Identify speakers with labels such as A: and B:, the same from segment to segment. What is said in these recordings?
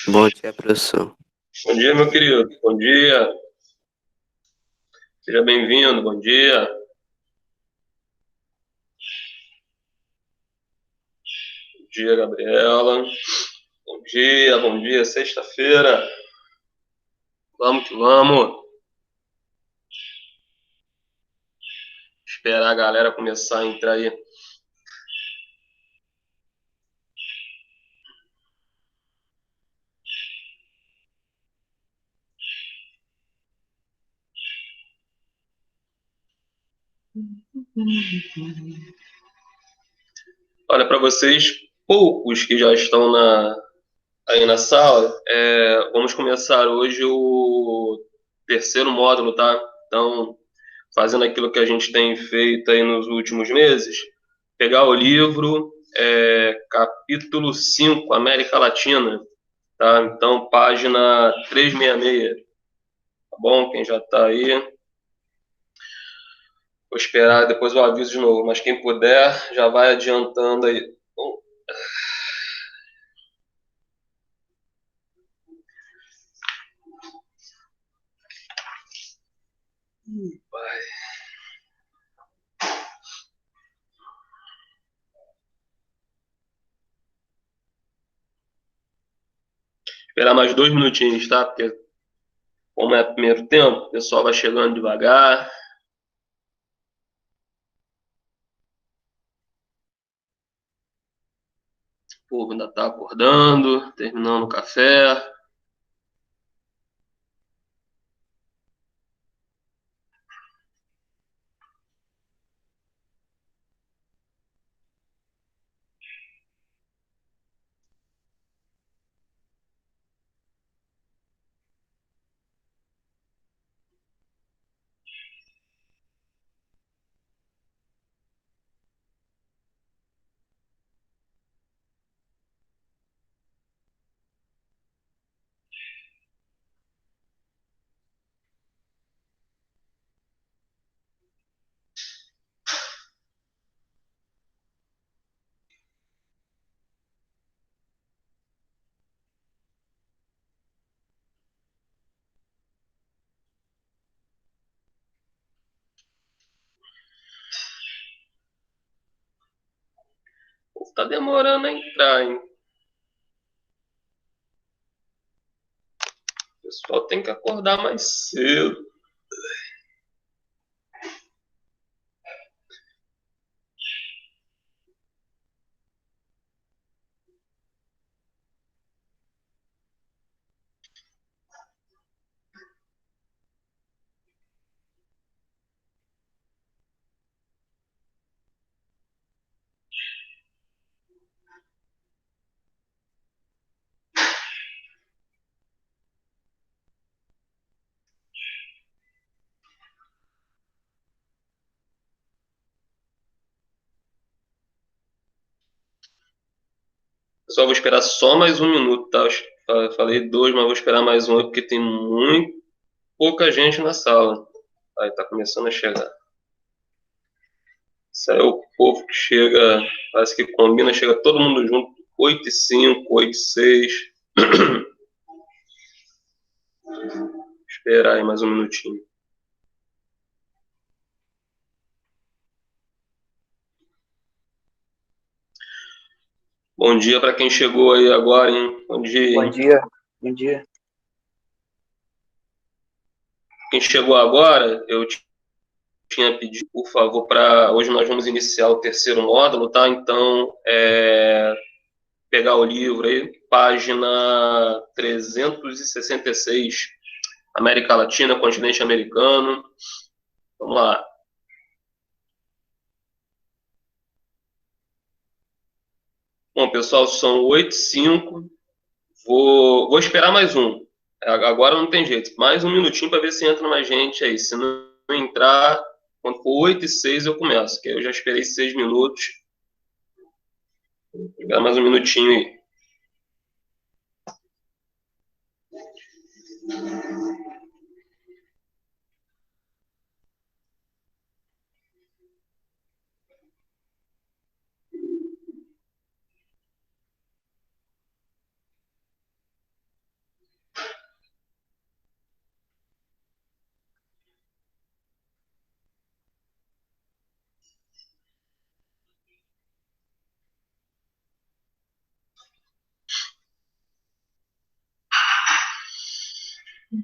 A: Bom dia, professor.
B: Bom dia, meu querido. Bom dia. Seja bem-vindo. Bom dia. Bom dia, Gabriela. Bom dia, bom dia. Sexta-feira. Vamos que vamos. Esperar a galera começar a entrar aí. Olha, para vocês, poucos que já estão aí na sala, vamos começar hoje o terceiro módulo, tá? Então, fazendo aquilo que a gente tem feito aí nos últimos meses, pegar o livro, capítulo 5, América Latina, tá? Então, página 366, tá bom? Quem já está aí, vou esperar, depois eu aviso de novo, mas quem puder, já vai adiantando aí. Bom, esperar mais 2 minutinhos, tá? Porque como é primeiro tempo, o pessoal vai chegando devagar. O povo ainda está acordando, terminando o café. Tá demorando a entrar, hein? O pessoal tem que acordar mais cedo. Pessoal, vou esperar só mais 1 minuto, tá? Eu falei dois, mas vou esperar mais um, porque tem muito pouca gente na sala. Aí tá começando a chegar. Isso aí é o povo que chega, parece que combina, chega todo mundo junto, 8h05, 8h06. Esperar aí mais 1 minutinho. Bom dia para quem chegou aí agora, hein? Bom dia,
C: Bom
B: hein?
C: dia, bom dia.
B: Quem chegou agora, eu tinha pedido, por favor, para hoje nós vamos iniciar o terceiro módulo, tá? Então, pegar o livro aí, página 366, América Latina, continente americano. Vamos lá. Bom, pessoal, são 8h05. Vou esperar mais um. Agora não tem jeito. Mais 1 minutinho para ver se entra mais gente aí. Se não entrar, quando for 8h06 eu começo, que eu já esperei 6 minutos. Vou pegar mais 1 minutinho aí. Vamos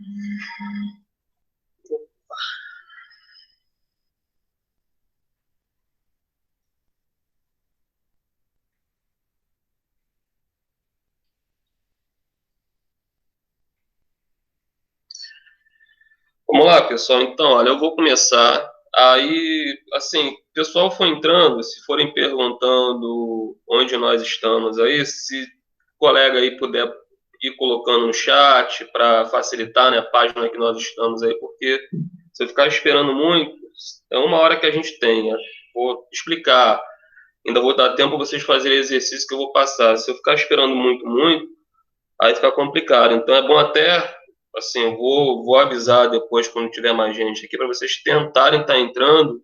B: lá, pessoal. Então, olha, eu vou começar. Aí, assim, o pessoal for entrando, se forem perguntando onde nós estamos aí, se o colega aí puder ir colocando no chat para facilitar, né, a página que nós estamos aí, porque se eu ficar esperando muito, é uma hora que a gente tem, né? Vou explicar, ainda vou dar tempo para vocês fazerem exercício que eu vou passar. Se eu ficar esperando muito, aí fica complicado. Então é bom até, assim, eu vou avisar depois quando tiver mais gente aqui para vocês tentarem estar entrando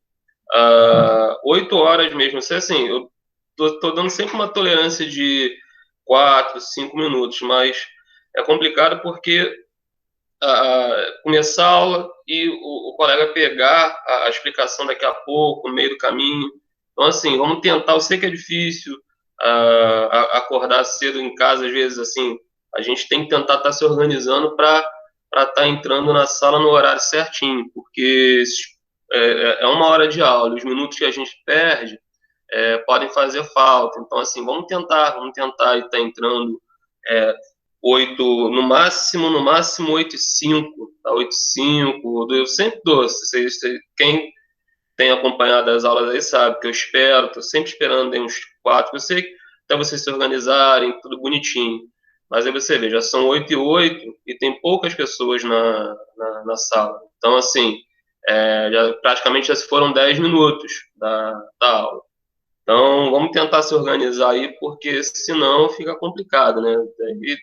B: 8 horas mesmo. Se assim, eu tô dando sempre uma tolerância de 4, 5 minutos, mas é complicado porque começar a aula e o colega pegar a explicação daqui a pouco, no meio do caminho. Então, assim, vamos tentar. Eu sei que é difícil acordar cedo em casa, às vezes, assim, a gente tem que tentar estar se organizando para estar entrando na sala no horário certinho, porque é uma hora de aula, os minutos que a gente perde podem fazer falta. Então, assim, vamos tentar estar entrando é, 8, no máximo 8h05, tá? 8h05, eu sempre dou. Quem tem acompanhado as aulas aí sabe que eu espero, tô sempre esperando aí uns 4, eu sei, até vocês se organizarem, tudo bonitinho. Mas aí você vê, já são 8h08 e tem poucas pessoas na sala. Então, assim, praticamente já se foram 10 minutos da aula. Então, vamos tentar se organizar aí, porque senão fica complicado, né? E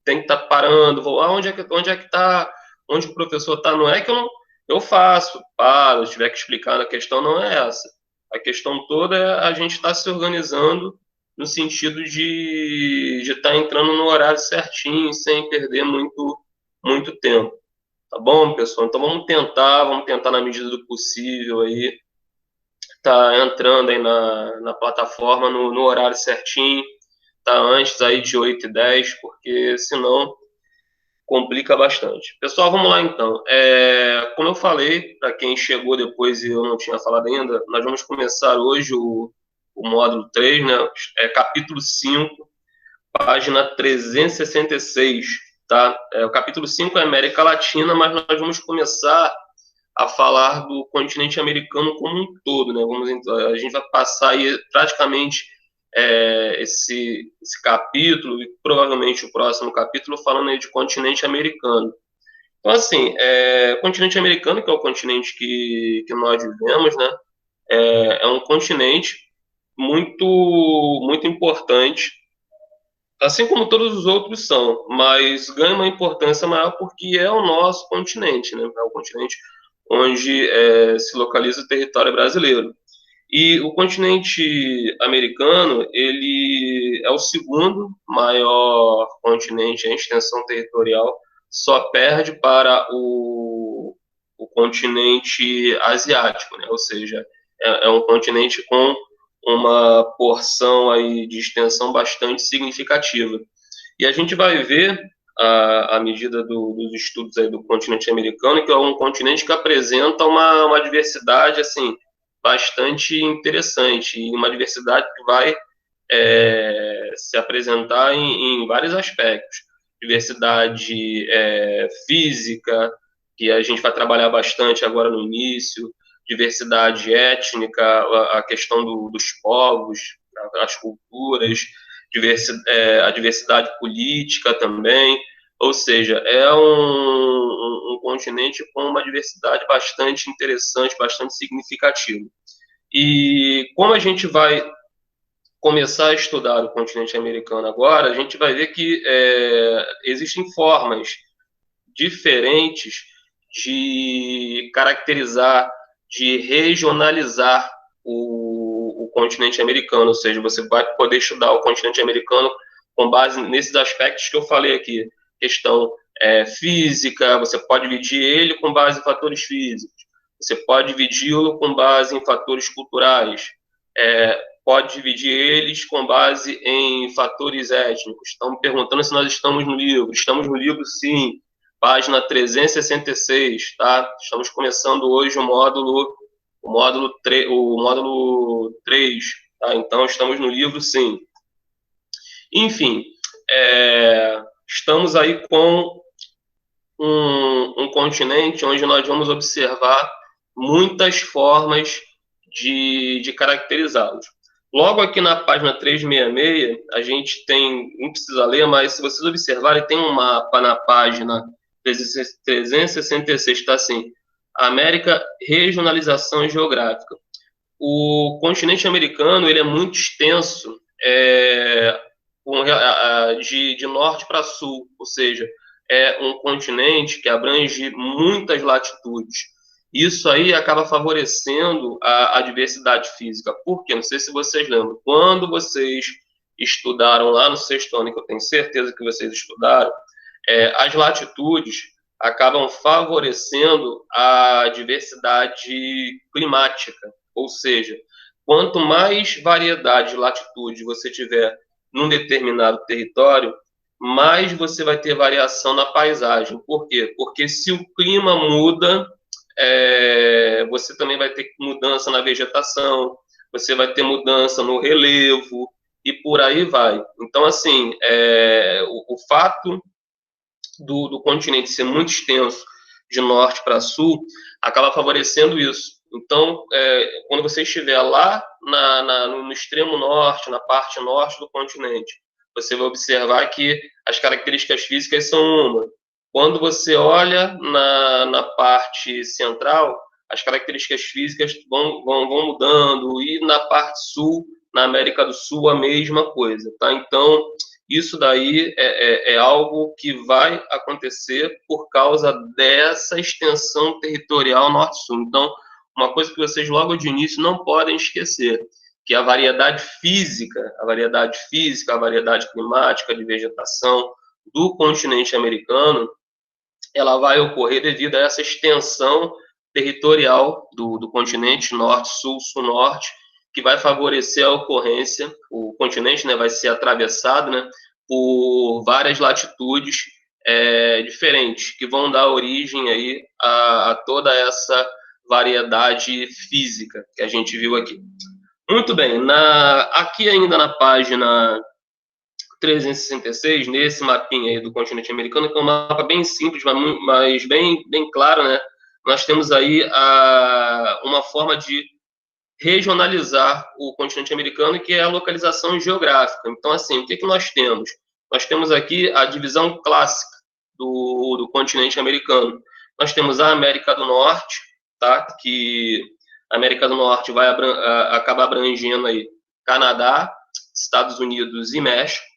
B: tem que estar parando, onde é que está, onde o professor está, não é que eu faço, paro, se tiver que explicar, a questão não é essa. A questão toda é a gente estar se organizando no sentido de estar entrando no horário certinho, sem perder muito tempo. Tá bom, pessoal? Então vamos tentar na medida do possível aí tá entrando aí na plataforma no horário certinho, tá antes aí de 8h10, porque senão complica bastante. Pessoal, vamos lá então. Como eu falei, para quem chegou depois e eu não tinha falado ainda, nós vamos começar hoje o módulo 3, né? Capítulo 5, página 366, tá? O capítulo 5 é América Latina, mas nós vamos começar a falar do continente americano como um todo, né? A gente vai passar aí praticamente esse capítulo e provavelmente o próximo capítulo falando aí de continente americano. Então, assim, o continente americano, que é o continente que nós vivemos, né? É um continente muito, muito importante, assim como todos os outros são, mas ganha uma importância maior porque é o nosso continente, né? É o continente onde se localiza o território brasileiro. E o continente americano, ele é o segundo maior continente em extensão territorial, só perde para o continente asiático, né? Ou seja, é um continente com uma porção aí de extensão bastante significativa. E a gente vai ver, à medida dos estudos aí do continente americano, que é um continente que apresenta uma diversidade assim bastante interessante e uma diversidade que vai se apresentar em vários aspectos. Diversidade física, que a gente vai trabalhar bastante agora no início, diversidade étnica, a questão dos povos, as culturas, a diversidade política também. Ou seja, é um continente com uma diversidade bastante interessante, bastante significativa. E como a gente vai começar a estudar o continente americano agora, a gente vai ver que existem formas diferentes de caracterizar, de regionalizar o continente americano, ou seja, você vai poder estudar o continente americano com base nesses aspectos que eu falei aqui, questão física, você pode dividir ele com base em fatores físicos, você pode dividi-lo com base em fatores culturais, pode dividir eles com base em fatores étnicos. Estão me perguntando se nós estamos no livro. Estamos no livro, sim. página 366, tá? Estamos começando hoje o módulo 3, tá? Então, estamos no livro, sim. Enfim, estamos aí com um continente onde nós vamos observar muitas formas de caracterizá-los. Logo aqui na página 366, a gente tem, não precisa ler, mas se vocês observarem, tem um mapa na página 366, está assim, América, regionalização geográfica. O continente americano, ele é muito extenso, de norte para sul, ou seja, é um continente que abrange muitas latitudes. Isso aí acaba favorecendo a diversidade física. Por quê? Não sei se vocês lembram. Quando vocês estudaram lá no sexto ano, que eu tenho certeza que vocês estudaram, as latitudes acabam favorecendo a diversidade climática. Ou seja, quanto mais variedade de latitude você tiver num determinado território, mais você vai ter variação na paisagem. Por quê? Porque se o clima muda, você também vai ter mudança na vegetação, você vai ter mudança no relevo e por aí vai. Então, assim, o fato do continente ser muito extenso de norte para sul acaba favorecendo isso. Então, quando você estiver lá no extremo norte, na parte norte do continente, você vai observar que as características físicas são uma. Quando você olha na parte central, as características físicas vão mudando, e na parte sul, na América do Sul, a mesma coisa, tá? Então, isso daí é algo que vai acontecer por causa dessa extensão territorial norte-sul. Então, uma coisa que vocês logo de início não podem esquecer, que a variedade física, a variedade climática de vegetação do continente americano, ela vai ocorrer devido a essa extensão territorial do continente norte-sul, sul-norte, que vai favorecer a ocorrência, o continente, né, vai ser atravessado, né, por várias latitudes diferentes, que vão dar origem aí a toda essa variedade física que a gente viu aqui. Muito bem, aqui ainda na página 366, nesse mapinha aí do continente americano, que é um mapa bem simples, mas bem claro, né? Nós temos aí uma forma de regionalizar o continente americano, que é a localização geográfica. Então, assim, o que nós temos? Nós temos aqui a divisão clássica do continente americano. Nós temos a América do Norte, tá? Que a América do Norte vai acabar abrangendo aí Canadá, Estados Unidos e México.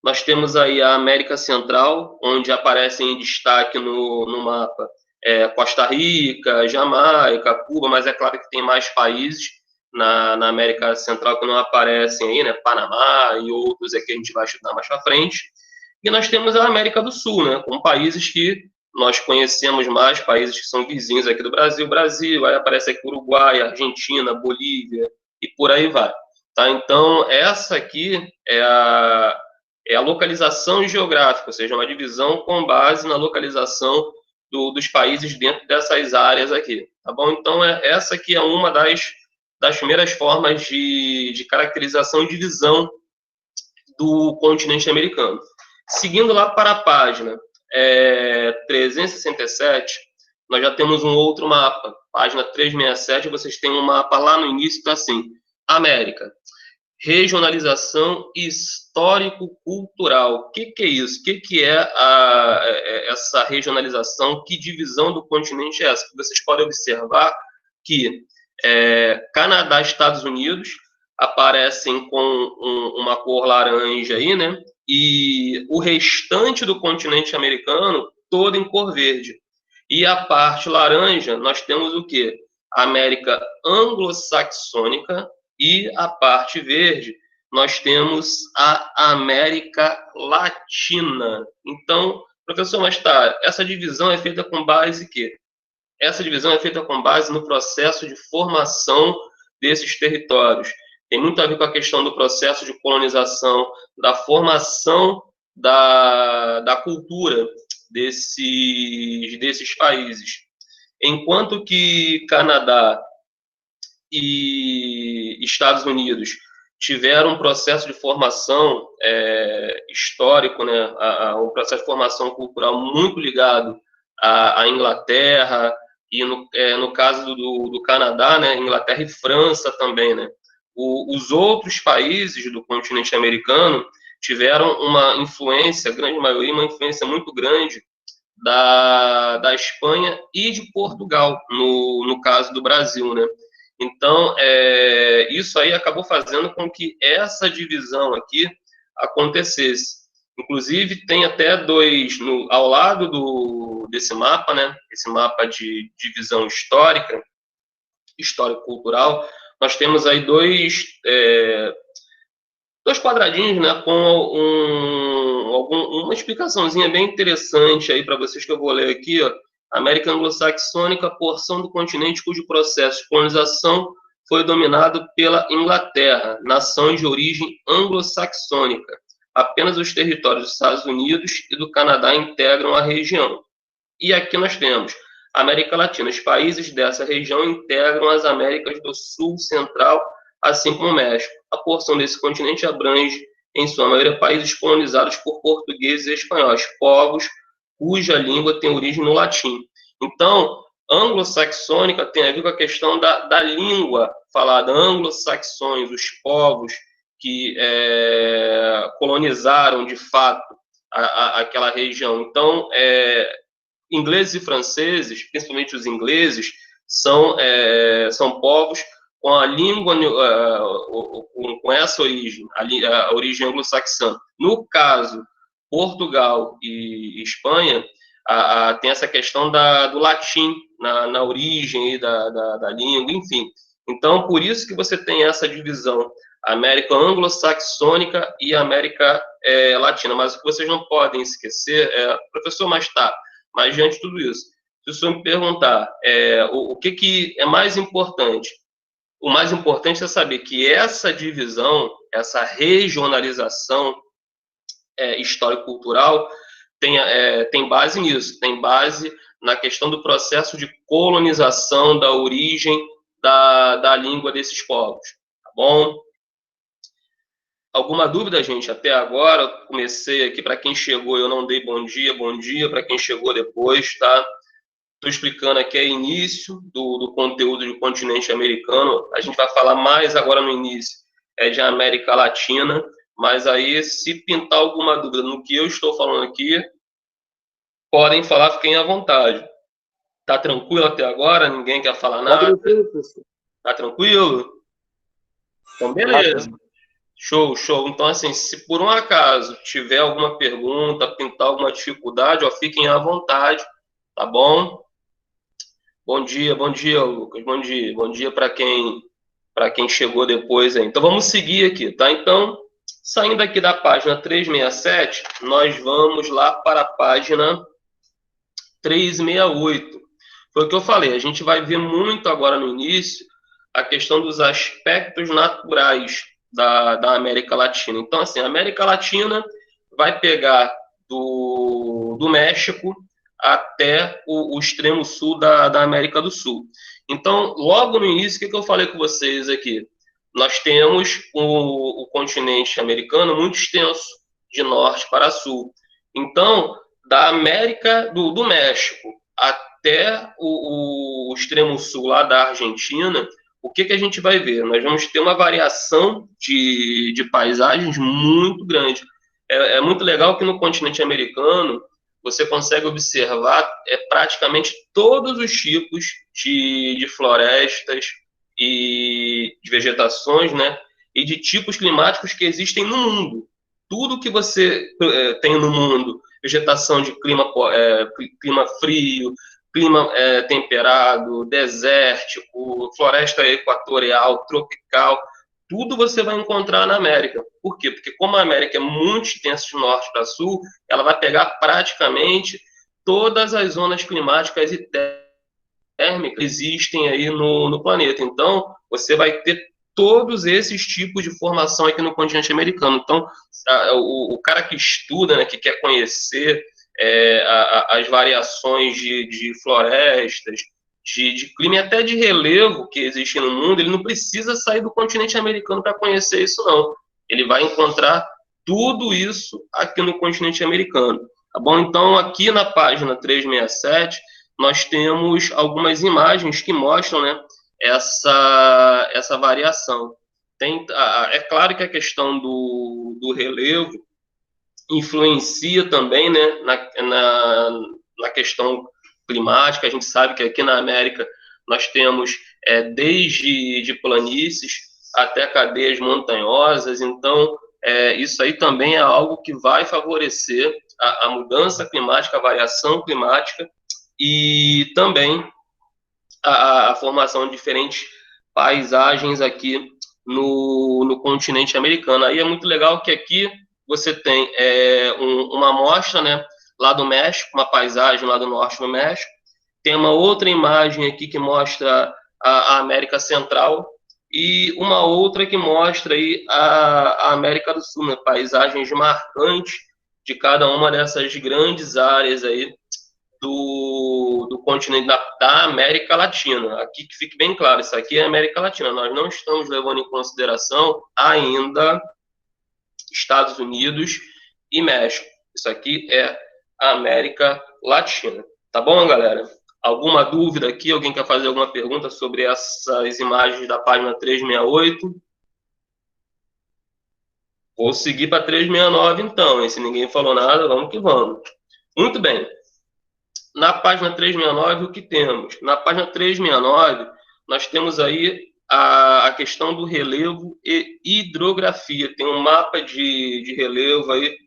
B: Nós temos aí a América Central, onde aparecem em destaque no mapa Costa Rica, Jamaica, Cuba, mas é claro que tem mais países na América Central que não aparecem aí, né? Panamá e outros que a gente vai estudar mais para frente. E nós temos a América do Sul, né? Com países que nós conhecemos mais, países que são vizinhos aqui do Brasil, aí aparece aqui Uruguai, Argentina, Bolívia e por aí vai. Tá? Então, essa aqui é a localização geográfica, ou seja, uma divisão com base na localização dos países dentro dessas áreas aqui, tá bom? Então, essa aqui é uma das primeiras formas de caracterização e divisão do continente americano. Seguindo lá para a página 367, nós já temos um outro mapa. Página 367, vocês têm um mapa lá no início que está assim, América. Regionalização histórico-cultural. O que é isso? O que é essa regionalização? Que divisão do continente é essa? Vocês podem observar que Canadá e Estados Unidos aparecem com uma cor laranja aí, né? E o restante do continente americano todo em cor verde. E a parte laranja, nós temos o quê? A América anglo-saxônica, e a parte verde, nós temos a América Latina. Então, professor, mas tá, essa divisão é feita com base em quê? Essa divisão é feita com base no processo de formação desses territórios. Tem muito a ver com a questão do processo de colonização, da formação da cultura desses países. Enquanto que Canadá e Estados Unidos tiveram um processo de formação histórico, né, um processo de formação cultural muito ligado à Inglaterra, e no caso do Canadá, né, Inglaterra e França também, né. Os outros países do continente americano tiveram uma influência, a grande maioria, uma influência muito grande da Espanha e de Portugal, no caso do Brasil, né. Então, isso aí acabou fazendo com que essa divisão aqui acontecesse. Inclusive, tem até dois, ao lado desse mapa, né, esse mapa de divisão histórica, histórico-cultural, nós temos aí dois quadradinhos, né, com uma explicaçãozinha bem interessante aí para vocês que eu vou ler aqui, ó. América Anglo-Saxônica, porção do continente cujo processo de colonização foi dominado pela Inglaterra, nação de origem anglo-saxônica. Apenas os territórios dos Estados Unidos e do Canadá integram a região. E aqui nós temos América Latina. Os países dessa região integram as Américas do Sul, Central, assim como o México. A porção desse continente abrange, em sua maioria, países colonizados por portugueses e espanhóis, povos cuja língua tem origem no latim. Então, anglo-saxônica tem a ver com a questão da língua falada. Anglo-saxões, os povos que colonizaram, de fato, aquela região. Então, ingleses e franceses, principalmente os ingleses, são povos com a língua, com essa origem, a origem anglo-saxã. No caso, Portugal e Espanha, tem essa questão do latim na origem da língua, enfim. Então, por isso que você tem essa divisão, América anglo-saxônica e América latina. Mas o que vocês não podem esquecer, professor, mas diante de tudo isso, se o senhor me perguntar o que é mais importante, o mais importante é saber que essa divisão, essa regionalização histórico-cultural tem base nisso, tem base na questão do processo de colonização, da origem da língua desses povos, tá bom? Alguma dúvida, gente? Até agora, comecei aqui, para quem chegou, eu não dei bom dia para quem chegou depois, tá? Estou explicando aqui o início do conteúdo do continente americano. A gente vai falar mais agora no início de América Latina, mas aí, se pintar alguma dúvida no que eu estou falando aqui, podem falar, fiquem à vontade. Tá tranquilo até agora? Ninguém quer falar nada?
A: Tá tranquilo, professor.
B: Tá tranquilo? Então, beleza. Show, show. Então, assim, se por um acaso tiver alguma pergunta, pintar alguma dificuldade, ó, fiquem à vontade, tá bom? Bom dia, Lucas. Bom dia para quem chegou depois aí. Então, vamos seguir aqui, tá? Então, saindo aqui da página 367, nós vamos lá para a página 368. Foi o que eu falei, a gente vai ver muito agora no início a questão dos aspectos naturais da América Latina. Então, assim, a América Latina vai pegar do México até o extremo sul da América do Sul. Então, logo no início, o que eu falei com vocês aqui? Nós temos o continente americano muito extenso, de norte para sul. Então, da América do México até o extremo sul lá da Argentina, o que a gente vai ver? Nós vamos ter uma variação de paisagens muito grande. É muito legal que no continente americano você consegue observar praticamente todos os tipos de florestas e de vegetações, né? E de tipos climáticos que existem no mundo. Tudo que você tem no mundo, vegetação de clima frio, clima temperado, desértico, floresta equatorial, tropical, tudo você vai encontrar na América. Por quê? Porque como a América é muito extensa de norte para sul, ela vai pegar praticamente todas as zonas climáticas e térmicas que existem aí no planeta. Então, você vai ter todos esses tipos de formação aqui no continente americano. Então, o cara que estuda, né, que quer conhecer as variações de florestas, de clima e até de relevo que existe no mundo, ele não precisa sair do continente americano para conhecer isso, não. Ele vai encontrar tudo isso aqui no continente americano. Tá bom? Então, aqui na página 367, nós temos algumas imagens que mostram, né, essa variação. É claro que a questão do relevo influencia também, né, na questão climática. A gente sabe que aqui na América nós temos desde de planícies até cadeias montanhosas, então isso aí também é algo que vai favorecer a mudança climática, a variação climática e também a formação de diferentes paisagens aqui no continente americano. Aí é muito legal que aqui você tem uma amostra, né, lá do México, uma paisagem lá do norte do México. Tem uma outra imagem aqui que mostra a América Central e uma outra que mostra aí a América do Sul, né, paisagens marcantes de cada uma dessas grandes áreas aí do continente da América Latina. Aqui que fique bem claro, isso aqui é América Latina. Nós não estamos levando em consideração ainda Estados Unidos e México. Isso aqui é América Latina. Tá bom, galera? Alguma dúvida aqui? Alguém quer fazer alguma pergunta sobre essas imagens da página 368? Vou seguir para 369, então. E se ninguém falou nada, vamos que vamos. Muito bem. Na página 369, o que temos? Na página 369, nós temos aí a questão do relevo e hidrografia. Tem um mapa de relevo aí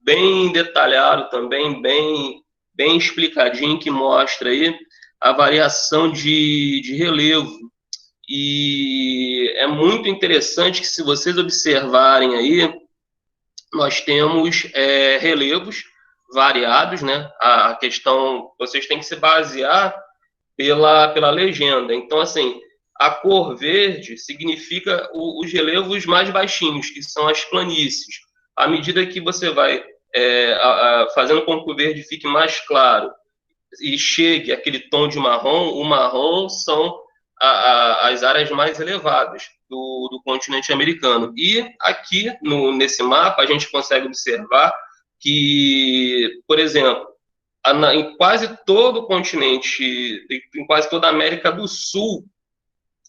B: bem detalhado também, bem explicadinho, que mostra aí a variação de relevo. E é muito interessante que, se vocês observarem aí, nós temos relevos variados, né? A questão, vocês têm que se basear pela legenda. Então, assim, a cor verde significa os relevos mais baixinhos, que são as planícies. À medida que você vai fazendo com que o verde fique mais claro e chegue aquele tom de marrom, o marrom são as áreas mais elevadas do continente americano. E aqui, nesse mapa, a gente consegue observar que, por exemplo, em quase todo o continente, em quase toda a América do Sul,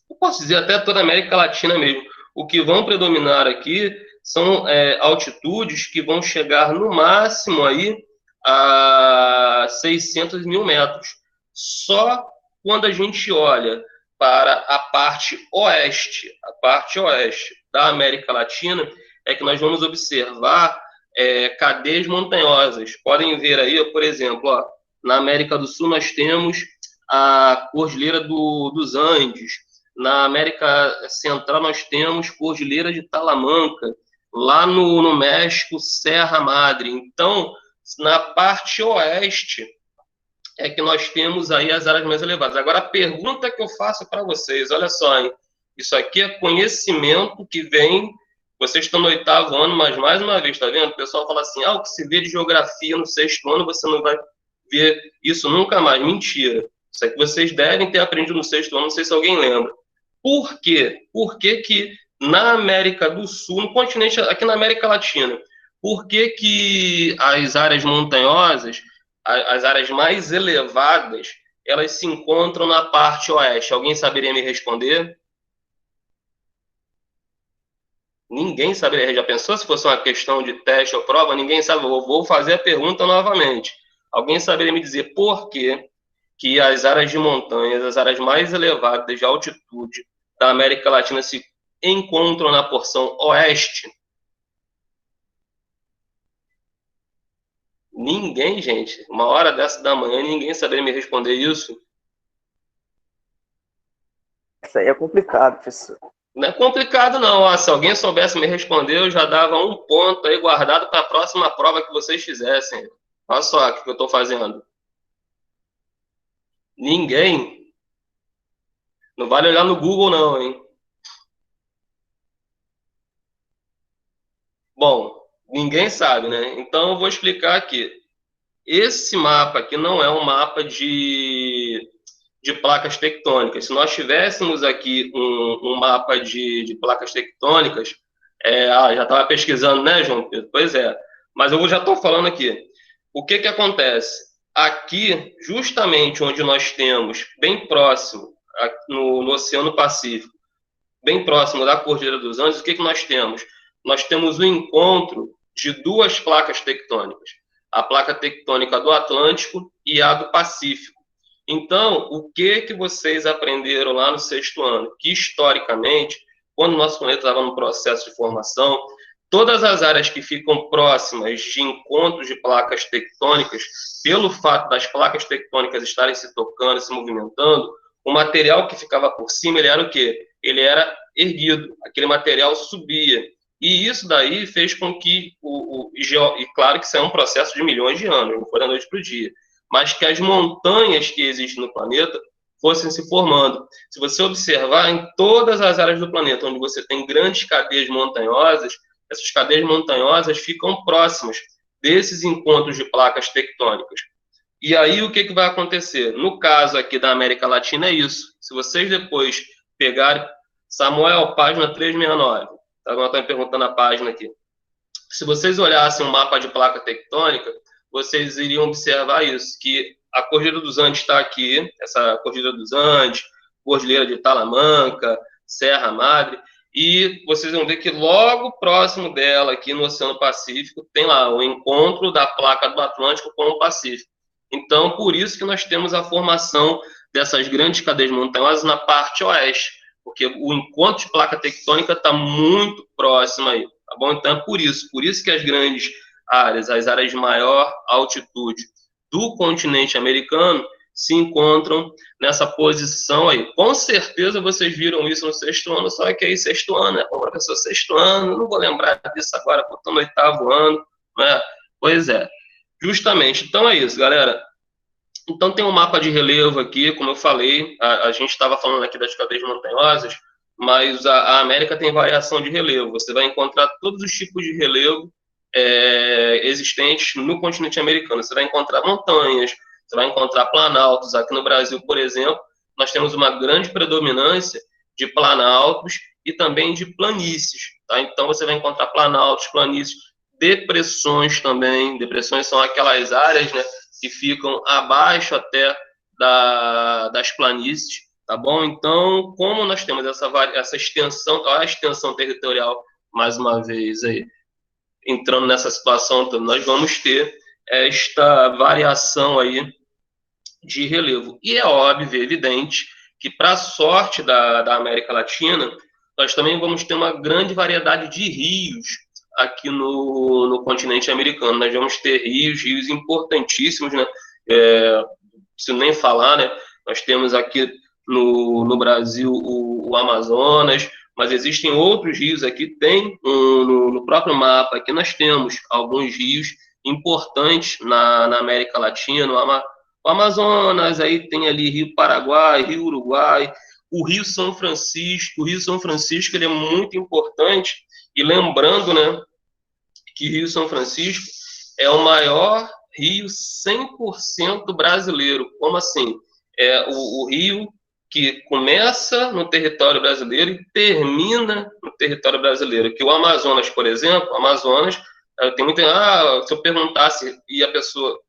B: eu posso dizer até toda a América Latina mesmo, o que vão predominar aqui são altitudes que vão chegar no máximo aí a 600 mil metros. Só quando a gente olha para a parte oeste da América Latina, é que nós vamos observar cadeias montanhosas. Podem ver aí, por exemplo, ó, na América do Sul nós temos a Cordilheira dos Andes. Na América Central nós temos Cordilheira de Talamanca. Lá no México, Serra Madre. Então, na parte oeste é que nós temos aí as áreas mais elevadas. Agora, a pergunta que eu faço para vocês, olha só, hein? Isso aqui é conhecimento que vem, vocês estão no 8º ano, mas mais uma vez, tá vendo? O pessoal fala assim, o que se vê de geografia no 6º ano, você não vai ver isso nunca mais. Mentira. Isso aqui vocês devem ter aprendido no 6º ano, não sei se alguém lembra. Por quê? Por que na América do Sul, no continente, aqui na América Latina, por que as áreas montanhosas, as áreas mais elevadas, elas se encontram na parte oeste? Alguém saberia me responder? Ninguém saberia. Já pensou se fosse uma questão de teste ou prova? Ninguém sabe. Eu vou fazer a pergunta novamente. Alguém saberia me dizer por que as áreas de montanhas, as áreas mais elevadas de altitude da América Latina se encontram na porção oeste? Ninguém, gente. Uma hora dessa da manhã, ninguém saberia me responder isso.
A: Isso aí é complicado, professor.
B: Não é complicado, não. Ó, se alguém soubesse me responder, eu já dava um ponto aí guardado para a próxima prova que vocês fizessem. Olha só o que eu estou fazendo. Ninguém. Não vale olhar no Google, não, hein? Bom, ninguém sabe, né? Então eu vou explicar aqui. esse mapa aqui não é um mapa de placas tectônicas. Se nós tivéssemos aqui um mapa de placas tectônicas, já estava pesquisando, né, João Pedro? Pois é. Mas eu já estou falando aqui. O que acontece? Aqui, justamente onde nós temos, bem próximo, no Oceano Pacífico, bem próximo da Cordilheira dos Andes, o que nós temos? Nós temos o encontro de duas placas tectônicas, a placa tectônica do Atlântico e a do Pacífico. Então, o que vocês aprenderam lá no sexto ano? Que, historicamente, quando o nosso planeta estava no processo de formação, todas as áreas que ficam próximas de encontros de placas tectônicas, pelo fato das placas tectônicas estarem se tocando, se movimentando, o material que ficava por cima, ele era o quê? Ele era erguido, aquele material subia. E isso daí fez com que, e claro que isso é um processo de milhões de anos, não foi da noite para o dia, mas que as montanhas que existem no planeta fossem se formando. Se você observar em todas as áreas do planeta, onde você tem grandes cadeias montanhosas, essas cadeias montanhosas ficam próximas desses encontros de placas tectônicas. E aí o que vai acontecer? No caso aqui da América Latina é isso. Se vocês depois pegarem, Samuel, página 369, tá? Nós estamos perguntando a página aqui. Se vocês olhassem um mapa de placa tectônica, vocês iriam observar isso, que a Cordilheira dos Andes está aqui, essa Cordilheira dos Andes, Cordilheira de Talamanca, Serra Madre, e vocês vão ver que logo próximo dela, aqui no Oceano Pacífico, tem lá o encontro da placa do Atlântico com o Pacífico. Então, por isso que nós temos a formação dessas grandes cadeias montanhosas na parte oeste, porque o encontro de placa tectônica está muito próximo aí, tá bom? Então, é por isso que as grandes áreas, as áreas de maior altitude do continente americano, se encontram nessa posição aí. Com certeza vocês viram isso no sexto ano, só que aí sexto ano, né? Como professor, sexto ano, não vou lembrar disso agora, porque estou no oitavo ano, né? Pois é, justamente. Então é isso, galera. Então tem um mapa de relevo aqui, como eu falei, a gente estava falando aqui das cadeias montanhosas, mas a América tem variação de relevo. Você vai encontrar todos os tipos de relevo existentes no continente americano. Você vai encontrar montanhas, você vai encontrar planaltos. Aqui no Brasil, por exemplo, nós temos uma grande predominância de planaltos e também de planícies. Tá? Então você vai encontrar planaltos, planícies, depressões também. Depressões são aquelas áreas, né, que ficam abaixo até das planícies, tá bom? Então, como nós temos essa extensão, a extensão territorial, mais uma vez, aí, entrando nessa situação, nós vamos ter esta variação aí de relevo. E é óbvio, evidente, que para a sorte da América Latina, nós também vamos ter uma grande variedade de rios aqui no continente americano. Nós vamos ter rios importantíssimos, né? Preciso nem falar, né? Nós temos aqui no Brasil o Amazonas, mas existem outros rios aqui. Tem no próprio mapa aqui nós temos alguns rios importantes na América Latina, o Amazonas, aí tem ali Rio Paraguai, Rio Uruguai, o Rio São Francisco. O Rio São Francisco ele é muito importante, e lembrando, né, que Rio São Francisco é o maior rio 100% brasileiro. Como assim? É o rio que começa no território brasileiro e termina no território brasileiro. Que o Amazonas, por exemplo, tem muito... se eu perguntasse e a pessoa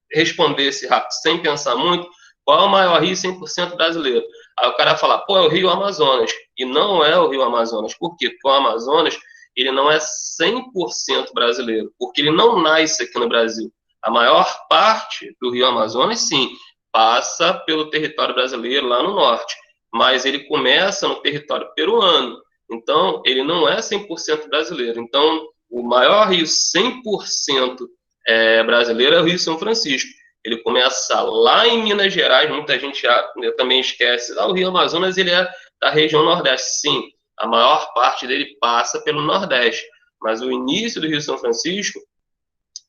B: respondesse rápido, sem pensar muito, qual é o maior rio 100% brasileiro? Aí o cara fala, é o Rio Amazonas. E não é o Rio Amazonas. Por quê? Porque o Amazonas ele não é 100% brasileiro, porque ele não nasce aqui no Brasil. A maior parte do Rio Amazonas, sim, passa pelo território brasileiro lá no norte, mas ele começa no território peruano, então ele não é 100% brasileiro. Então, o maior rio 100% brasileiro é o Rio São Francisco. Ele começa lá em Minas Gerais, muita gente também esquece, o Rio Amazonas ele é da região nordeste, sim, a maior parte dele passa pelo Nordeste, mas o início do Rio São Francisco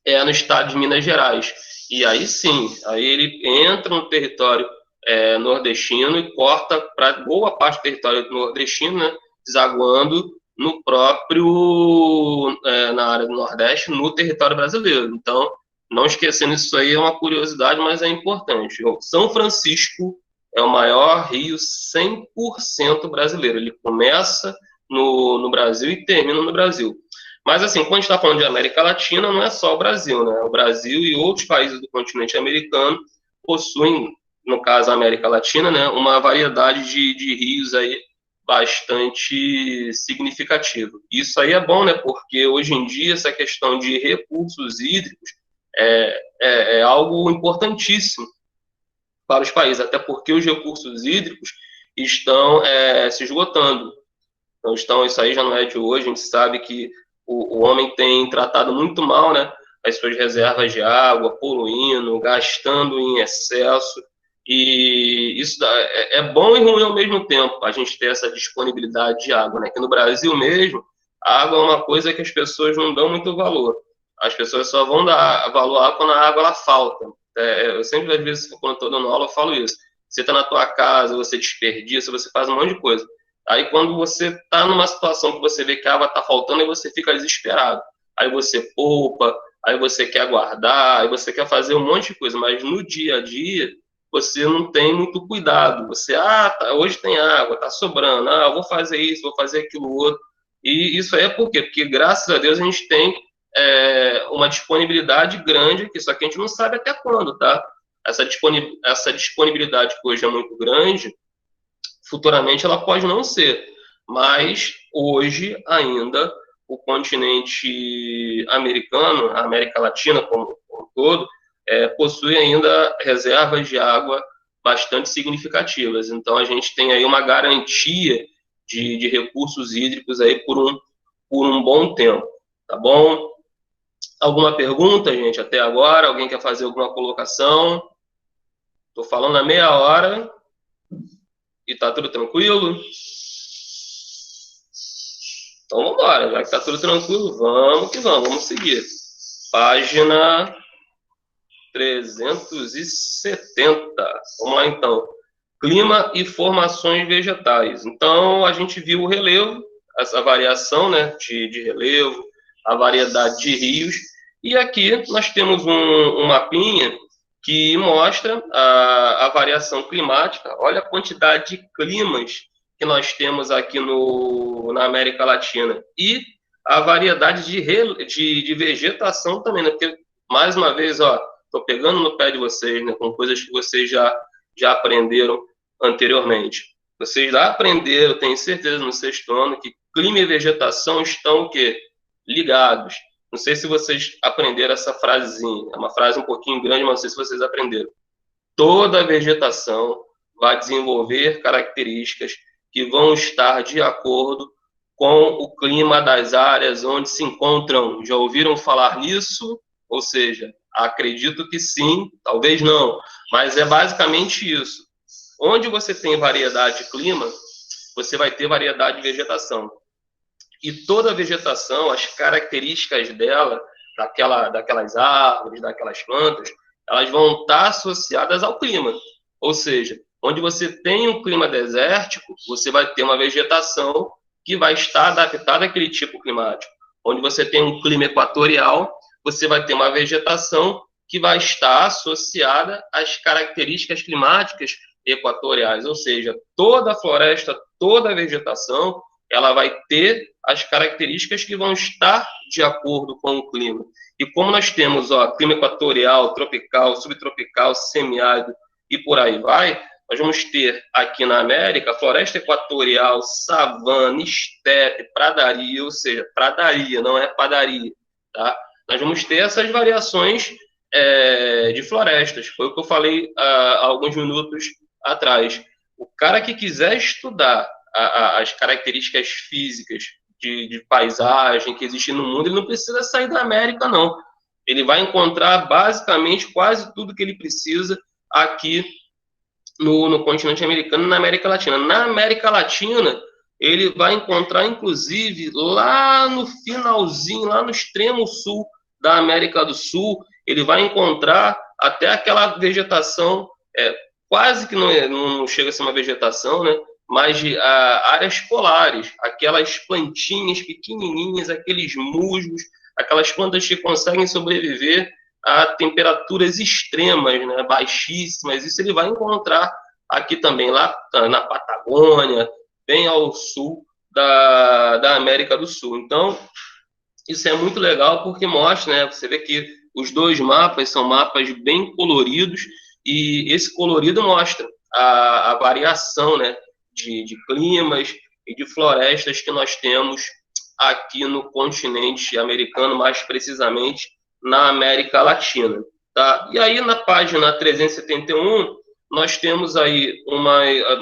B: é no estado de Minas Gerais. E aí sim, aí ele entra no território nordestino e corta para boa parte do território nordestino, né, desaguando no próprio, na área do Nordeste, no território brasileiro. Então, não esquecendo isso aí, é uma curiosidade, mas é importante. O São Francisco é o maior rio 100% brasileiro. Ele começa no Brasil e termina no Brasil. Mas, assim, quando a gente está falando de América Latina, não é só o Brasil, né? O Brasil e outros países do continente americano possuem, no caso a América Latina, né, uma variedade de rios aí bastante significativo. Isso aí é bom, né? Porque hoje em dia essa questão de recursos hídricos é algo importantíssimo para os países, até porque os recursos hídricos estão se esgotando. Então, isso aí já não é de hoje, a gente sabe que o homem tem tratado muito mal, né, as suas reservas de água, poluindo, gastando em excesso, e isso é bom e ruim ao mesmo tempo, a gente ter essa disponibilidade de água, né, que no Brasil mesmo, a água é uma coisa que as pessoas não dão muito valor, as pessoas só vão dar valor à água quando a água ela falta. Eu sempre, às vezes, quando estou dando aula, eu falo isso. Você está na tua casa, você desperdiça, você faz um monte de coisa. Aí, quando você está numa situação que você vê que a água está faltando, aí você fica desesperado. Aí você poupa, aí você quer guardar, aí você quer fazer um monte de coisa. Mas no dia a dia, você não tem muito cuidado. Você, hoje tem água, está sobrando. Eu vou fazer isso, vou fazer aquilo outro. E isso aí é por quê? Porque, graças a Deus, a gente tem uma disponibilidade grande aqui, só que a gente não sabe até quando, tá? Essa disponibilidade que hoje é muito grande, futuramente ela pode não ser, mas hoje ainda o continente americano, a América Latina como um todo, possui ainda reservas de água bastante significativas. Então a gente tem aí uma garantia de recursos hídricos aí por um bom tempo, tá bom? Alguma pergunta, gente, até agora? Alguém quer fazer alguma colocação? Estou falando há meia hora e tá tudo tranquilo? Então vamos embora, já que tá tudo tranquilo, vamos que vamos, vamos seguir. Página 370. Vamos lá então. Clima e formações vegetais. Então a gente viu o relevo, essa variação, né, de relevo, a variedade de rios. E aqui nós temos um mapinha que mostra a variação climática. Olha a quantidade de climas que nós temos aqui na América Latina. E a variedade de vegetação também, né? Porque, mais uma vez, estou pegando no pé de vocês, né, com coisas que vocês já aprenderam anteriormente. Vocês já aprenderam, tenho certeza, no sexto ano, que clima e vegetação estão o quê? Ligados. Não sei se vocês aprenderam essa frasezinha. É uma frase um pouquinho grande, mas não sei se vocês aprenderam. Toda vegetação vai desenvolver características que vão estar de acordo com o clima das áreas onde se encontram. Já ouviram falar nisso? Ou seja, acredito que sim, talvez não, mas é basicamente isso. Onde você tem variedade de clima, você vai ter variedade de vegetação. E toda vegetação, as características dela, daquelas árvores, daquelas plantas, elas vão estar associadas ao clima. Ou seja, onde você tem um clima desértico, você vai ter uma vegetação que vai estar adaptada àquele tipo climático. Onde você tem um clima equatorial, você vai ter uma vegetação que vai estar associada às características climáticas equatoriais. Ou seja, toda a floresta, toda a vegetação, ela vai ter as características que vão estar de acordo com o clima. E como nós temos clima equatorial, tropical, subtropical, semiárido e por aí vai, nós vamos ter aqui na América floresta equatorial, savana, estepe, pradaria, ou seja, pradaria, não é padaria, tá? Nós vamos ter essas variações de florestas. Foi o que eu falei há alguns minutos atrás. O cara que quiser estudar as características físicas de paisagem que existem no mundo, ele não precisa sair da América, não. Ele vai encontrar basicamente quase tudo que ele precisa aqui no continente americano e na América Latina. Na América Latina, ele vai encontrar, inclusive, lá no finalzinho, lá no extremo sul da América do Sul, ele vai encontrar até aquela vegetação, quase que não chega a ser uma vegetação, né? Mas de áreas polares, aquelas plantinhas pequenininhas, aqueles musgos, aquelas plantas que conseguem sobreviver a temperaturas extremas, né, baixíssimas. Isso ele vai encontrar aqui também, lá na Patagônia, bem ao sul da América do Sul. Então, isso é muito legal porque mostra, né? Você vê que os dois mapas são mapas bem coloridos e esse colorido mostra a variação, né? De climas e de florestas que nós temos aqui no continente americano, mais precisamente na América Latina, tá? E aí na página 371 nós temos aí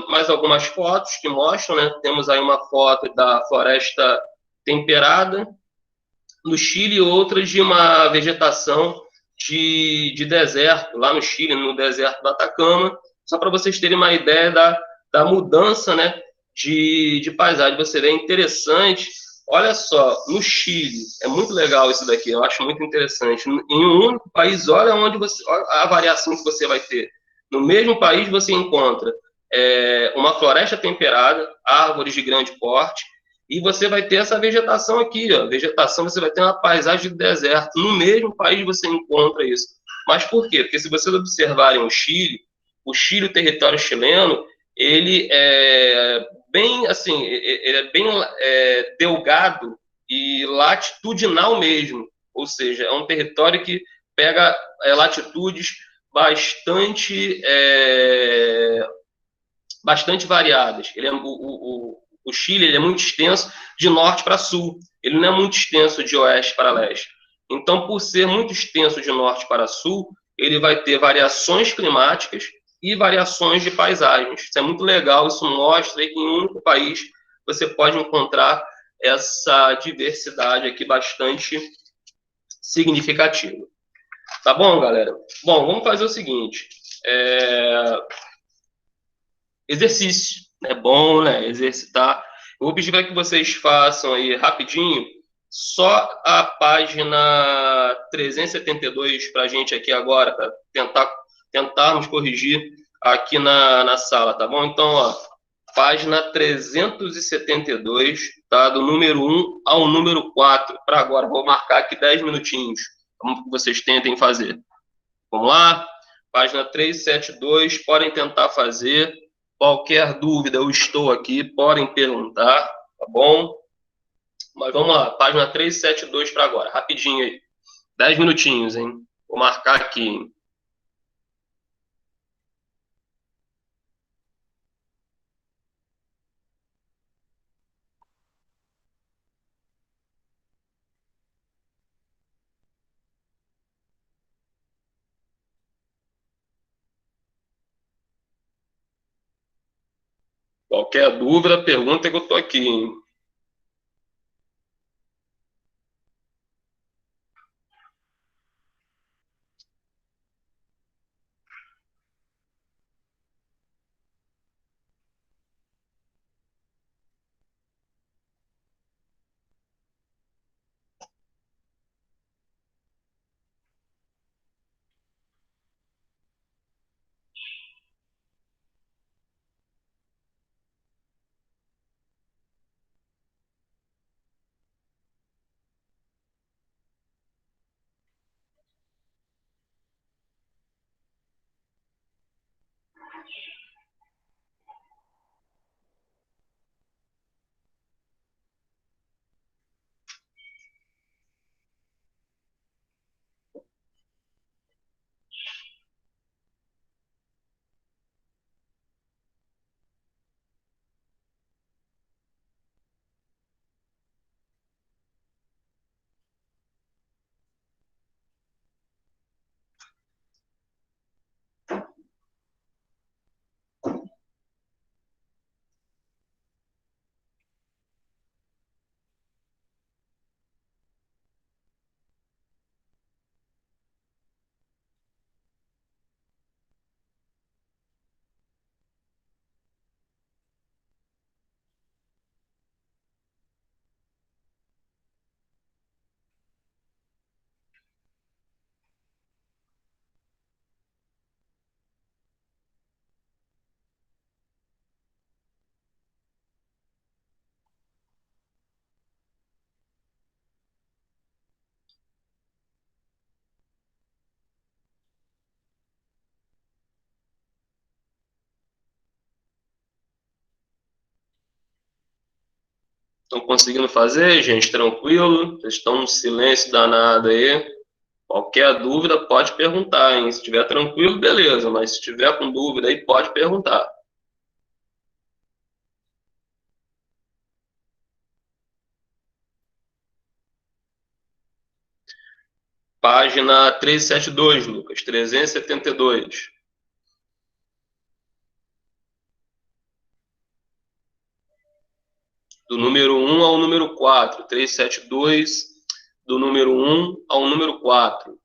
B: mais algumas fotos que mostram, né? Temos aí uma foto da floresta temperada no Chile e outras de uma vegetação de deserto, lá no Chile, no deserto do Atacama, só para vocês terem uma ideia da mudança, né, de paisagem. Você vê, é interessante, olha só, no Chile, é muito legal isso daqui, eu acho muito interessante. Em um único país, olha onde você, olha a variação que você vai ter. No mesmo país você encontra uma floresta temperada, árvores de grande porte, e você vai ter essa vegetação aqui, ó. Vegetação, você vai ter uma paisagem de deserto. No mesmo país você encontra isso. Mas por quê? Porque se vocês observarem o Chile, o território chileno, ele é bem, assim, ele é bem delgado e latitudinal mesmo. Ou seja, é um território que pega latitudes bastante, bastante variadas. O Chile ele é muito extenso de norte para sul, ele não é muito extenso de oeste para leste. Então, por ser muito extenso de norte para sul, ele vai ter variações climáticas e variações de paisagens. Isso é muito legal, isso mostra que em um único país você pode encontrar essa diversidade aqui bastante significativa. Tá bom, galera? Bom, vamos fazer o seguinte. É, exercício. É bom, né? Exercitar. Eu vou pedir para que vocês façam aí rapidinho só a página 372 para a gente aqui agora, para tentarmos corrigir aqui na sala, tá bom? Então, ó, página 372, tá? Do número 1 ao número 4 para agora. Vou marcar aqui 10 minutinhos. Como que vocês tentem fazer. Vamos lá? Página 372, podem tentar fazer. Qualquer dúvida, eu estou aqui, podem perguntar, tá bom? Mas vamos lá, página 372 para agora, rapidinho aí. 10 minutinhos, hein? Vou marcar aqui, hein? Qualquer dúvida, pergunta que eu tô aqui, hein? Estão conseguindo fazer, gente? Tranquilo? Vocês estão no silêncio danado aí? Qualquer dúvida pode perguntar, hein? Se estiver tranquilo, beleza, mas se estiver com dúvida aí, pode perguntar. Página 372, Lucas, 372. Do número 1 ao número 4. 372, do número 1 ao número 4.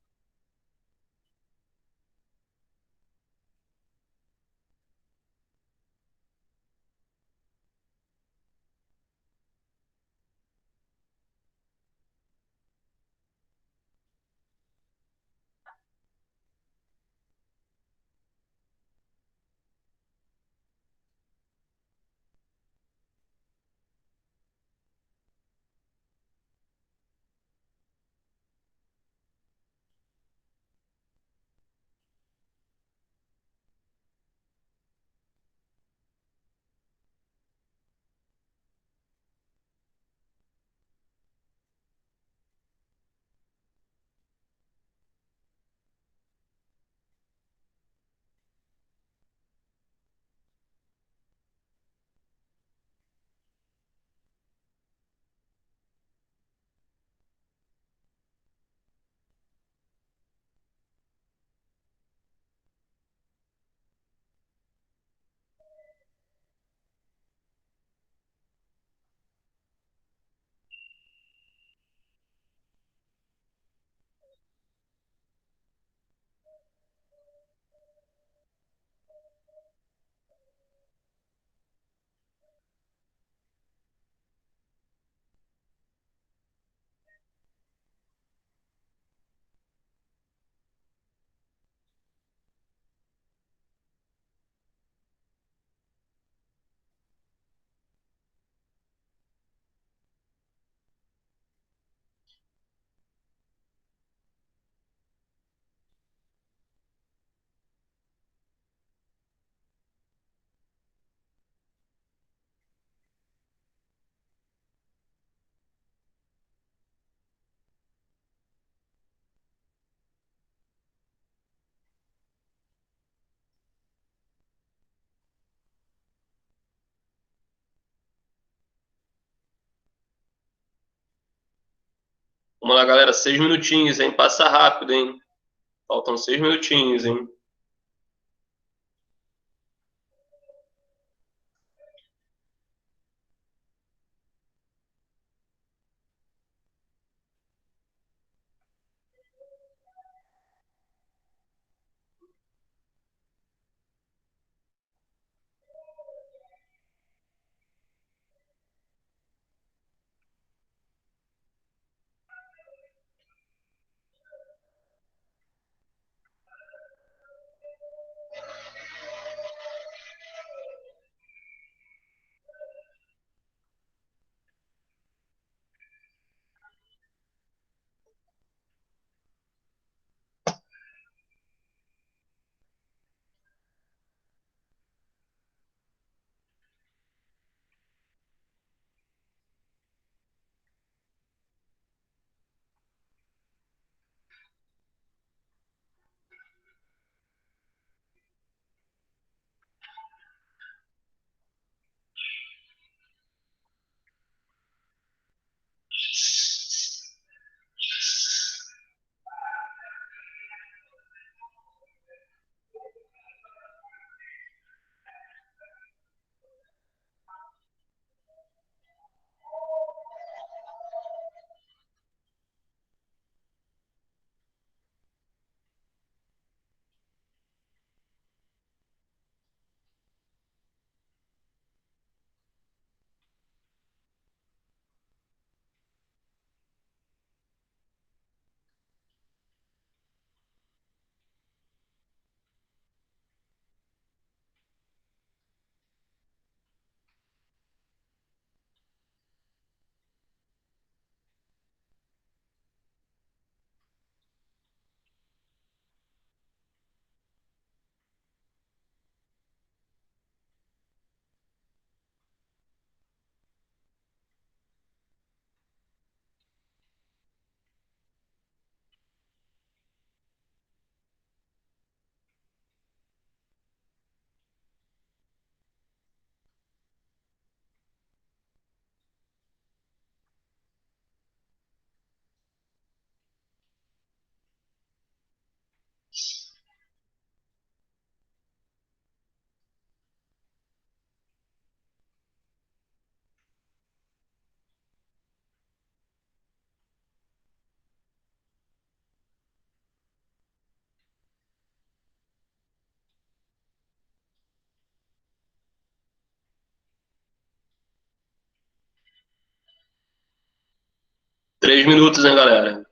B: Vamos lá, galera, 6 minutinhos, hein? Passa rápido, hein? Faltam 6 minutinhos, hein? 3 minutos, hein, galera?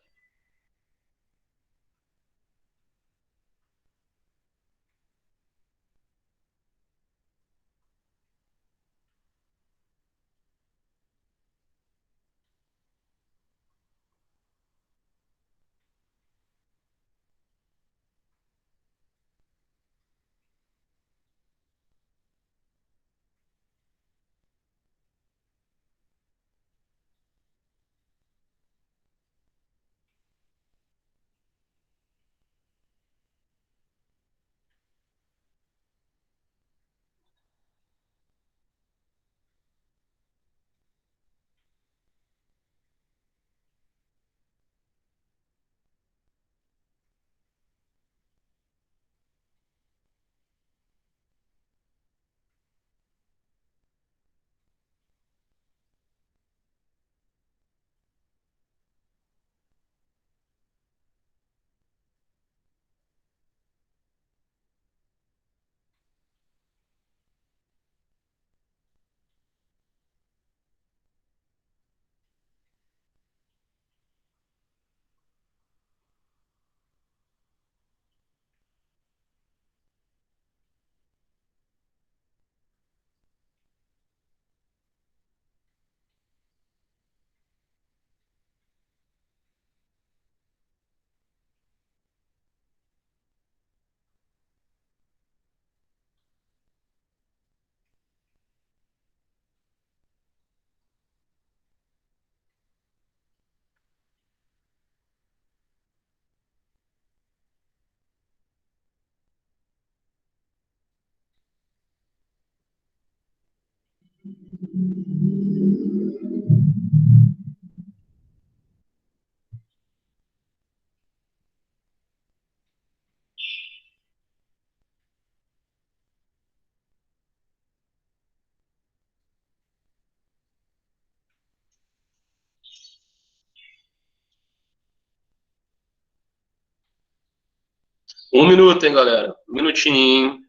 B: Um minuto, hein, galera? Um minutinho.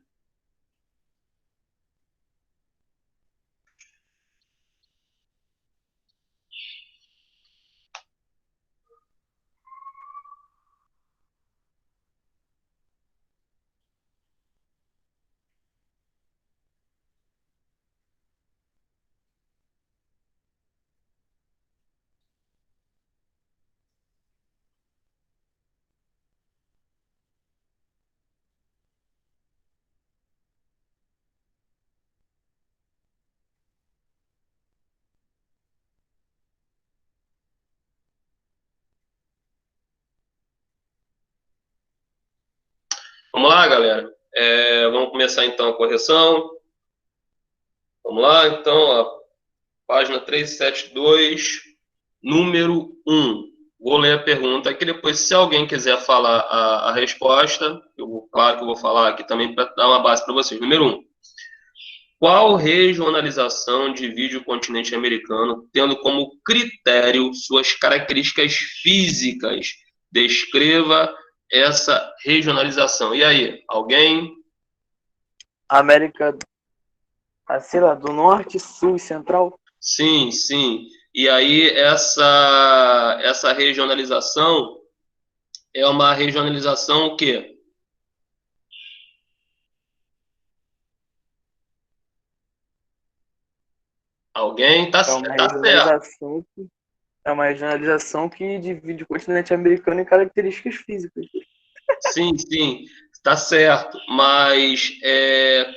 B: Vamos lá, galera. Vamos começar então a correção. Vamos lá, então, ó, página 372, número 1. Vou ler a pergunta aqui, depois, se alguém quiser falar a resposta, claro que eu vou falar aqui também para dar uma base para vocês. Número 1. Qual regionalização divide o continente americano, tendo como critério suas características físicas? Descreva essa regionalização. E aí, alguém?
A: América, sei lá, do norte, sul e central.
B: Sim, sim. E aí, essa regionalização é uma regionalização o quê? Alguém? Tá,
A: É uma
B: tá certo.
A: regionalização que, é uma regionalização que divide o continente americano em características físicas.
B: Sim, sim, está certo, mas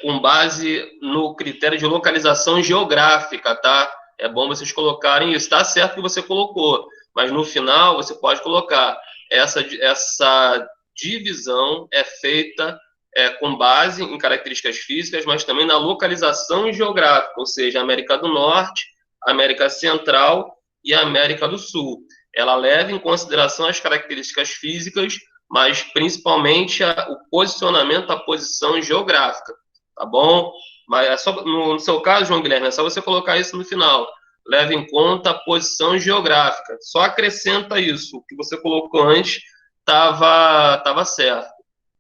B: com base no critério de localização geográfica, tá? É bom vocês colocarem isso. Está certo que você colocou, mas no final você pode colocar essa divisão é feita com base em características físicas, mas também na localização geográfica, ou seja, América do Norte, América Central e América do Sul. Ela leva em consideração as características físicas, mas principalmente o posicionamento, a posição geográfica, tá bom? Mas é só, no seu caso, João Guilherme, é só você colocar isso no final. Leve em conta a posição geográfica. Só acrescenta isso. O que você colocou antes estava certo,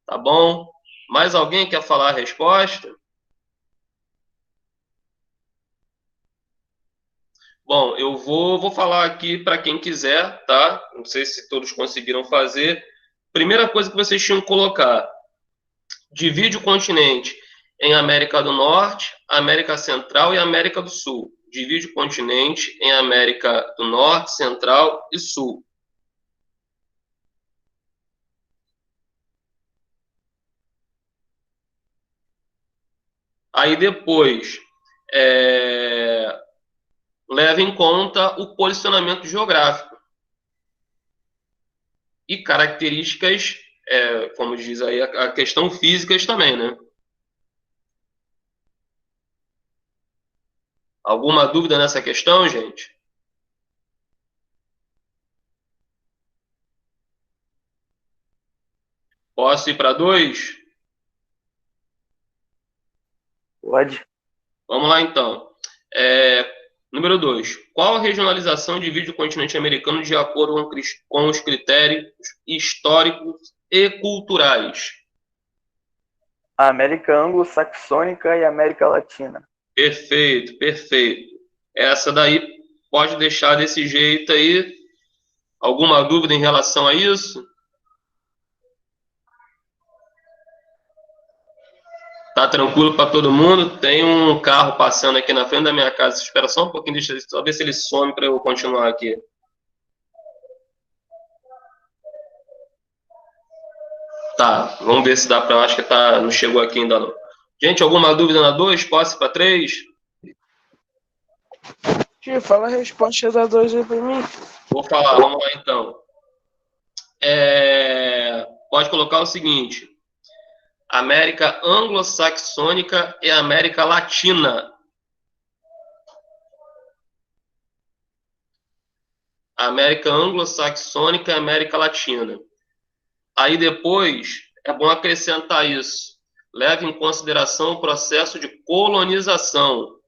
B: tá bom? Mais alguém quer falar a resposta? Bom, eu vou falar aqui para quem quiser, tá? Não sei se todos conseguiram fazer. Primeira coisa que vocês tinham que colocar: divide o continente em América do Norte, América Central e América do Sul. Divide o continente em América do Norte, Central e Sul. Aí depois, é, leva em conta o posicionamento geográfico e características, como diz aí, a questão físicas também, né? Alguma dúvida nessa questão, gente? Posso ir para dois?
A: Pode.
B: Vamos lá, então. É, número 2. Qual a regionalização divide o continente americano de acordo com os critérios históricos e culturais?
A: América Anglo-Saxônica e América Latina.
B: Perfeito, perfeito. Essa daí pode deixar desse jeito aí. Alguma dúvida em relação a isso? Tá tranquilo para todo mundo? Tem um carro passando aqui na frente da minha casa. Espera só um pouquinho, deixa eu só ver se ele some para eu continuar aqui. Tá, vamos ver se dá para. Acho que tá, não chegou aqui ainda não. Gente, alguma dúvida na 2? Posso ir para 3?
C: Tio, fala a resposta da 2 aí pra mim.
B: Vou falar, vamos lá então. Pode colocar o seguinte: América Anglo-Saxônica e América Latina. América Anglo-Saxônica e América Latina. Aí depois é bom acrescentar isso. Leve em consideração o processo de colonização.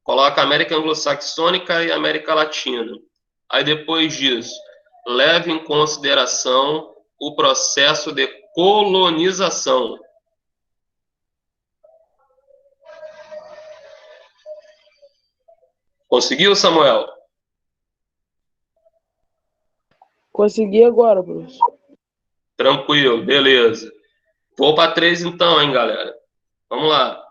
B: Coloca América Anglo-Saxônica e América Latina. Aí depois disso, leve em consideração o processo de colonização. Conseguiu, Samuel?
C: Consegui agora, professor.
B: Tranquilo, beleza. Vou para 3 então, hein, galera. Vamos lá.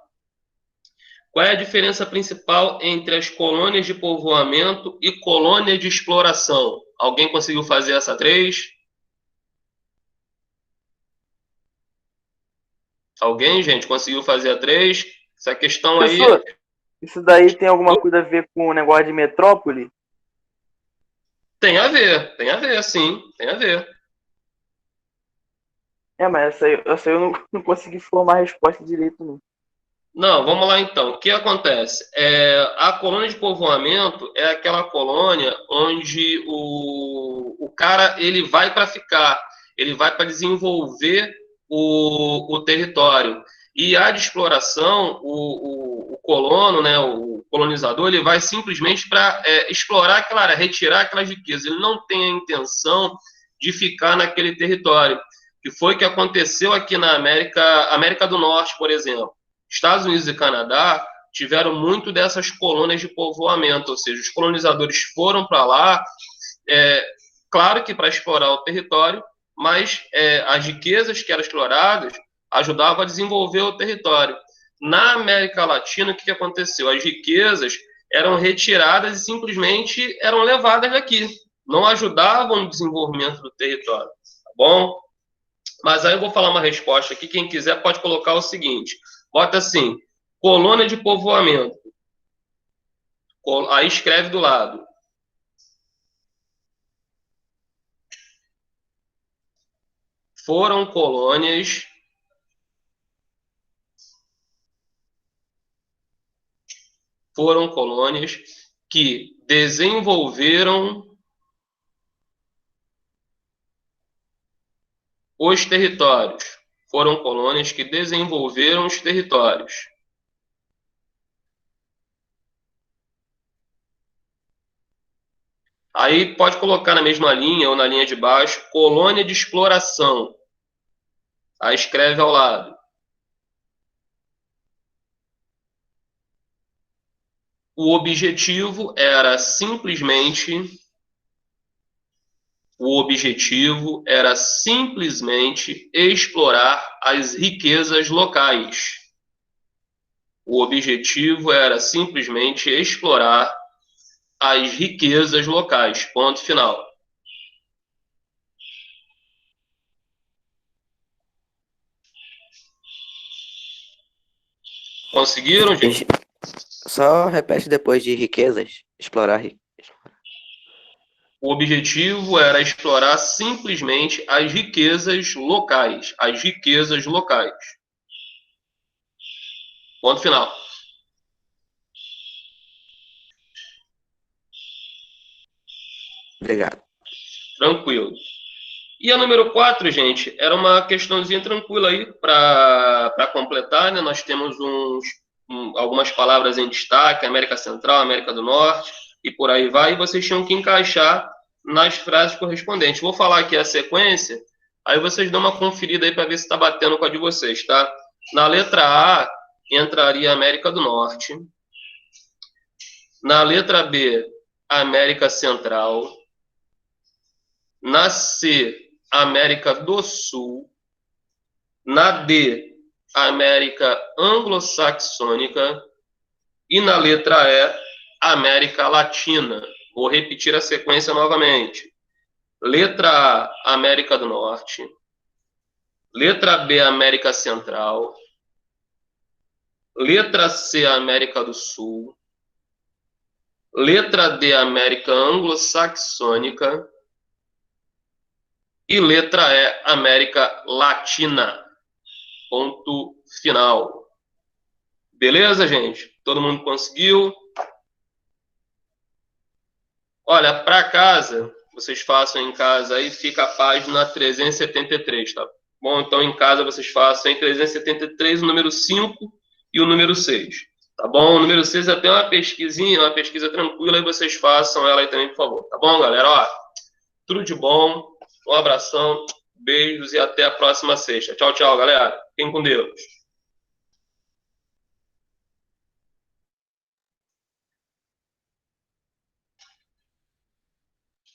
B: Qual é a diferença principal entre as colônias de povoamento e colônia de exploração? Alguém conseguiu fazer essa 3? Alguém, gente, conseguiu fazer a 3? Essa questão aí
A: Professor, isso daí tem alguma coisa a ver com o negócio de metrópole?
B: tem a ver, sim, tem a ver.
A: Mas essa aí eu não consegui formar a resposta direito, não.
B: Não, vamos lá então. O que acontece? A colônia de povoamento é aquela colônia onde o cara ele vai para ficar, ele vai para desenvolver o território. E a de exploração, o colono, né, o colonizador, ele vai simplesmente para explorar aquela área, retirar aquelas riquezas. Ele não tem a intenção de ficar naquele território. Que foi o que aconteceu aqui na América do Norte, por exemplo. Estados Unidos e Canadá tiveram muito dessas colônias de povoamento, ou seja, os colonizadores foram para lá, claro que para explorar o território, mas as riquezas que eram exploradas ajudavam a desenvolver o território. Na América Latina, o que aconteceu? As riquezas eram retiradas e simplesmente eram levadas daqui, não ajudavam no desenvolvimento do território, tá bom? Mas aí eu vou falar uma resposta aqui, quem quiser pode colocar o seguinte, bota assim, colônia de povoamento, aí escreve do lado. Foram colônias que desenvolveram os territórios. Foram colônias que desenvolveram os territórios. Aí pode colocar na mesma linha ou na linha de baixo, colônia de exploração. Aí escreve ao lado. o objetivo era simplesmente explorar as riquezas locais. O objetivo era simplesmente explorar as riquezas locais. Ponto final. Conseguiram, gente?
D: Só repete depois de riquezas. Explorar.
B: O objetivo era explorar simplesmente as riquezas locais. As riquezas locais. Ponto final.
D: Obrigado.
B: Tranquilo. E a número 4, gente, era uma questãozinha tranquila aí para completar, né? Nós temos algumas palavras em destaque, América Central, América do Norte, e por aí vai, e vocês tinham que encaixar nas frases correspondentes. Vou falar aqui a sequência, aí vocês dão uma conferida aí para ver se está batendo com a de vocês, tá? Na letra A, entraria América do Norte. Na letra B, América Central. Na C, América do Sul. Na D, América Anglo-Saxônica. E na letra E, América Latina. Vou repetir a sequência novamente. Letra A, América do Norte. Letra B, América Central. Letra C, América do Sul. Letra D, América Anglo-Saxônica. E letra E, América Latina. Ponto final. Beleza, gente? Todo mundo conseguiu? Olha, para casa, vocês façam em casa aí, fica a página 373, tá bom? Então, em casa, vocês façam em 373 o número 5 e o número 6, tá bom? O número 6 é até uma pesquisinha, uma pesquisa tranquila, e vocês façam ela aí também, por favor, tá bom, galera? Ó, tudo de bom, um abração, beijos e até a próxima sexta. Tchau, tchau, galera. Fiquem com Deus.